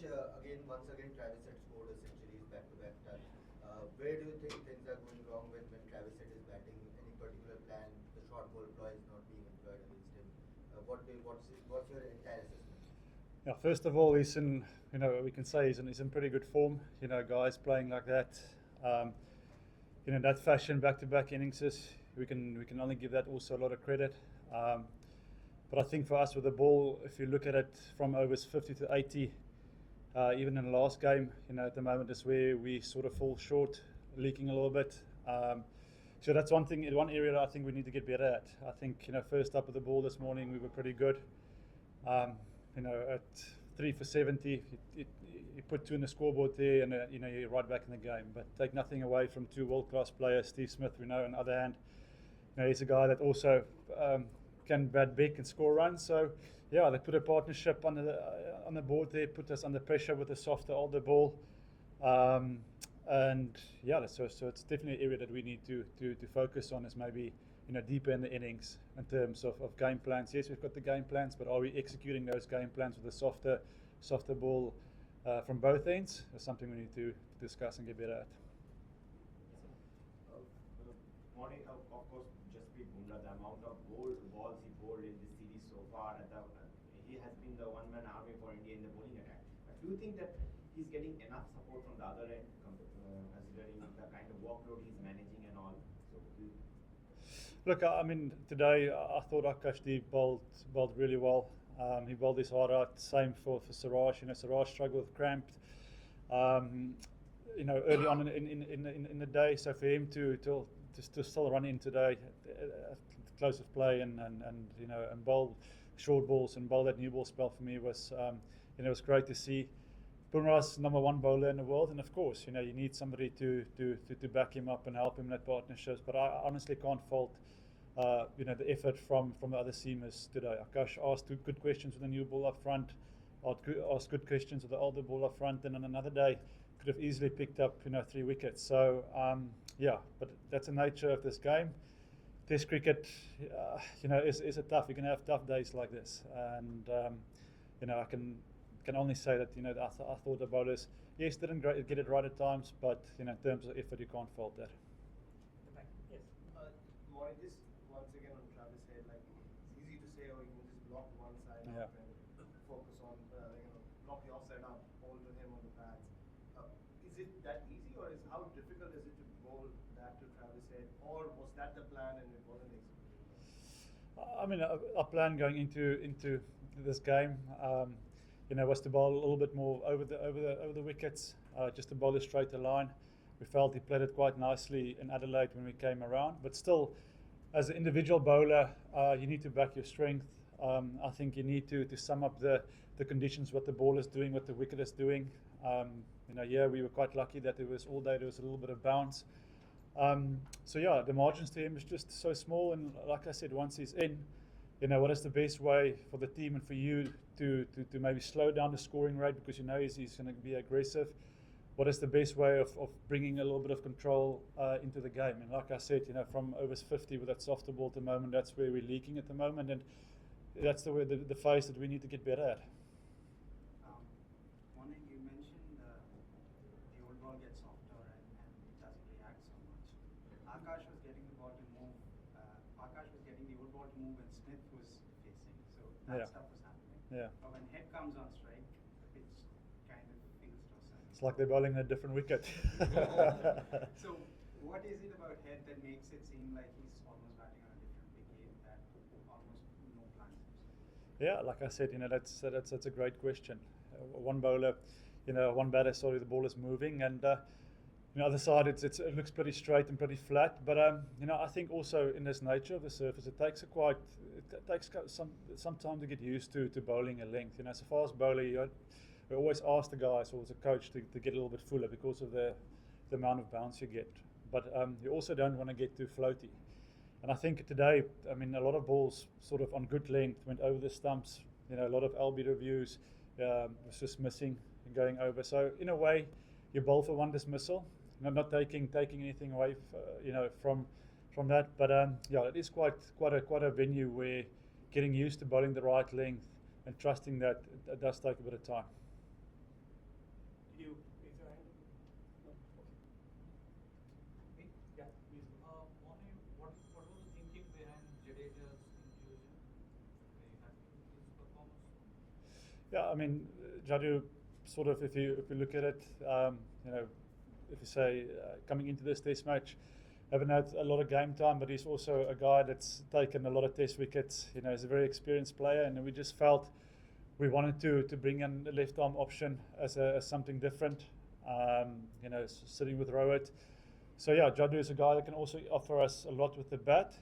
coach, once again, Travis had scored a centuries back-to-back touch. Where do you think things are going wrong when Travis Head is batting? Any particular plan? The short ball ploy is not being employed against him. What's your entire assessment? Yeah, first of all, he's in, we can say he's in pretty good form. Guys playing like that, um, that fashion, back-to-back innings, we can only give that also a lot of credit. But I think for us with the ball, if you look at it from overs 50 to 80, even in the last game, at the moment is where we sort of fall short, leaking a little bit. So that's one thing, one area that I think we need to get better at. I think, first up with the ball this morning, we were pretty good. At 3 for 70, you put 2 in the scoreboard there, and you're right back in the game. But take nothing away from 2 world-class players. Steve Smith, we know, on the other hand, he's a guy that also can bat big and score runs. So yeah, they put a partnership on the board there, put us under pressure with a softer, older ball. And yeah, so it's definitely an area that we need to focus on, is maybe deeper in the innings in terms of game plans. Yes, we've got the game plans, but are we executing those game plans with a softer ball from both ends? That's something we need to discuss and get better at. Morning, of course, just be Bumrah, the amount of balls he bowled in this series so far, he has been the one-man army for India in the bowling attack. But do you think that he's getting enough support from the other end, considering the kind of workload he's managing and all? Look, I mean, today I thought Akashdeep bowled really well. He bowled his heart out. Same for Siraj. Siraj struggled with cramped. Early on in the day. So for him to still run in today, close of play and bowl short balls and bowl that new ball spell for me was great to see. Bumrah's number 1 bowler in the world, and of course, you need somebody to back him up and help him in that partnerships. But I honestly can't fault the effort from the other seamers today. Akash asked 2 good questions with the new ball up front, asked good questions with the older ball up front, and on another day could have easily picked up 3 wickets. So yeah, but that's the nature of this game. Test cricket, is a tough. You're going to have tough days like this, and I can only say that I thought the bowlers, yes, didn't get it right at times, but in terms of effort, you can't fault that. Yes. Morning, just once again on Travis Head, like it's easy to say, oh, you can just block one side Yeah. up and focus on, block the offside up, hold to him on the pads. Is it that easy, or how difficult is it to bowl that to Travis Head, or was that the plan and it wasn't executed? I mean, our plan going into this game, was to bowl a little bit more over the wickets, just to bowl a straighter line. We felt he played it quite nicely in Adelaide when we came around, but still, as an individual bowler, you need to back your strength. I think you need to sum up the conditions, what the ball is doing, what the wicket is doing. We were quite lucky that there was a little bit of bounce. So yeah, the margins to him is just so small, and like I said, once he's in, what is the best way for the team and for you to maybe slow down the scoring rate, because he's going to be aggressive. What is the best way of bringing a little bit of control into the game? And like I said, from overs 50 with that softer ball at the moment, that's where we're leaking at the moment, and that's the phase that we need to get better at. Morning, you mentioned the old ball gets softer and it doesn't react so much. Akash was getting the ball to move. Akash was getting the old ball to move, and Smith was facing. So that stuff was happening. Yeah. But when Head comes on strike, the pitch kind of feels to us. It's like they're bowling a different wicket. So what is it about Head that makes it seem like he's almost batting on a different wicket, that almost no plans? Yeah, like I said, that's a great question. One bowler, one batter, the ball is moving, and the other side, it looks pretty straight and pretty flat. But I think also in this nature of the surface, it takes some time to get used to bowling a length. As a fast bowler, we always ask the guys or as a coach to get a little bit fuller because of the amount of bounce you get. But you also don't want to get too floaty. And I think today, a lot of balls sort of on good length went over the stumps. A lot of LB reviews was just missing and going over. So in a way, you bowl for one dismissal. Not taking anything away, from that. But it is quite a venue where getting used to bowling the right length and trusting that it does take a bit of time. I mean, Jadu, sort of, if you look at it, you know, if you say coming into this test match, haven't had a lot of game time, but he's also a guy that's taken a lot of test wickets. You know, he's a very experienced player, and we just felt we wanted to bring in the left arm option as something different. You know, sitting with Rohit. So yeah, Jadu is a guy that can also offer us a lot with the bat.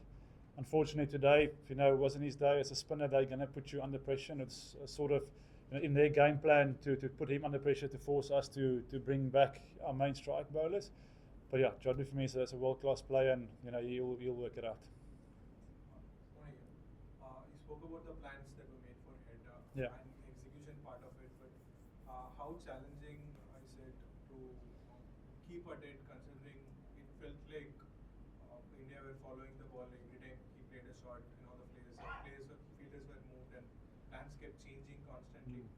Unfortunately today, you know, wasn't his day as a spinner. They're going to put you under pressure, and it's sort of, you know, in their game plan to put him under pressure to force us to bring back our main strike bowlers. But yeah, Jadu for me is a world-class player, and you know he'll work it out. You spoke about the plans that were made for head Yeah. and execution part of it, but how challenging is it to keep at it, considering it felt like India were following the ball every time he played a shot, you know, fielders were moved and plans kept changing constantly.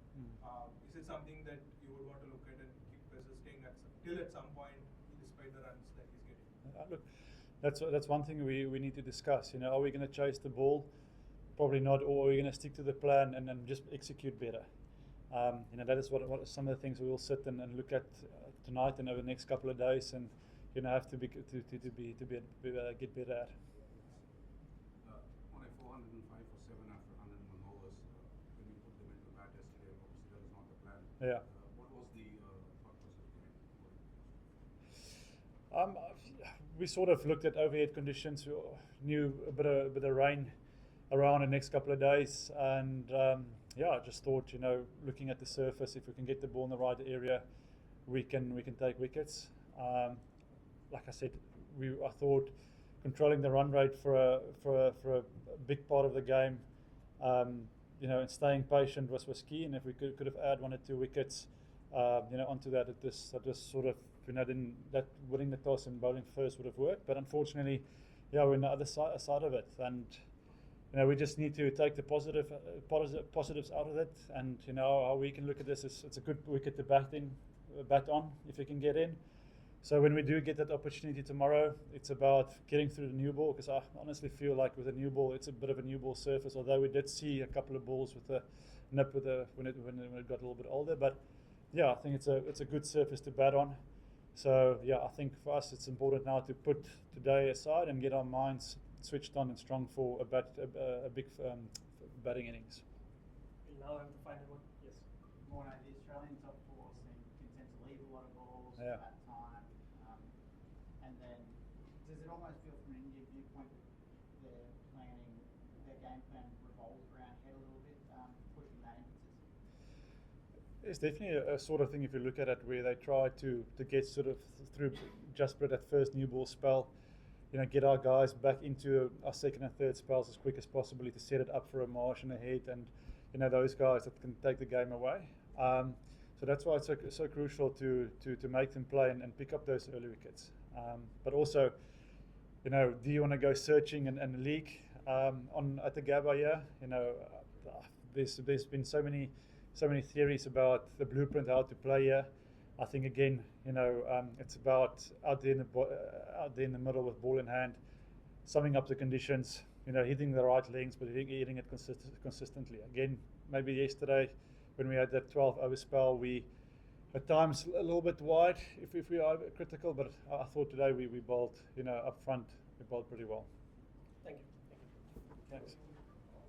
Is it something that you would want to look at and keep persisting till at some point, despite the runs that he's getting? Look, that's one thing we need to discuss. You know, are we going to chase the ball? Probably not. Or are we going to stick to the plan and then just execute better? You know, that is what some of the things we will sit and look at tonight and over the next couple of days, and you know have to get better at. On a 405 for 7 after 101 overs, when you put them into bat yesterday, obviously that is not the plan. Yeah. What was the thought process behind it? We sort of looked at overhead conditions. We knew a bit of rain around the next couple of days, and yeah, I just thought, you know, looking at the surface, if we can get the ball in the right area, we can take wickets. Like I said, I thought controlling the run rate for a big part of the game, you know, and staying patient was key. And if we could have added 1 or 2 wickets, you know, onto that, it just sort of, you know, then that winning the toss and bowling first would have worked. But unfortunately, yeah, we're on the other side of it, and you know, we just need to take the positives out of it. And you know, how we can look at this is it's a good wicket to bat on if you can get in. So when we do get that opportunity tomorrow, it's about getting through the new ball, because I honestly feel like with a new ball, it's a bit of a new ball surface. Although we did see a couple of balls with a nip when it got a little bit older, but yeah, I think it's a good surface to bat on. So yeah, I think for us it's important now to put today aside and get our minds switched on and strong for a big batting innings. We now have the final one. Yes. Morne, the Australian top 4 seem content to leave a lot of balls Yeah. at time. And then does it almost feel from an India viewpoint that their game plan revolves around head a little bit, pushing that emphasis? It's definitely a sort of thing, if you look at it, where they try to get sort of through just that first new ball spell, you know, get our guys back into our second and third spells as quick as possibly to set it up for a marsh and a head, and you know, those guys that can take the game away. So that's why it's so crucial to make them play and pick up those early wickets. But also, you know, do you want to go searching and leak at the Gabba here? You know, there's been so many theories about the blueprint how to play here. I think again, you know, it's about out there in the middle with ball in hand, summing up the conditions, you know, hitting the right lengths, but hitting it consistently. Again, maybe yesterday when we had that 12 over spell, we at times a little bit wide if we are critical, but I thought today we bowled, you know, up front, we bowled pretty well. Thank you. Thanks.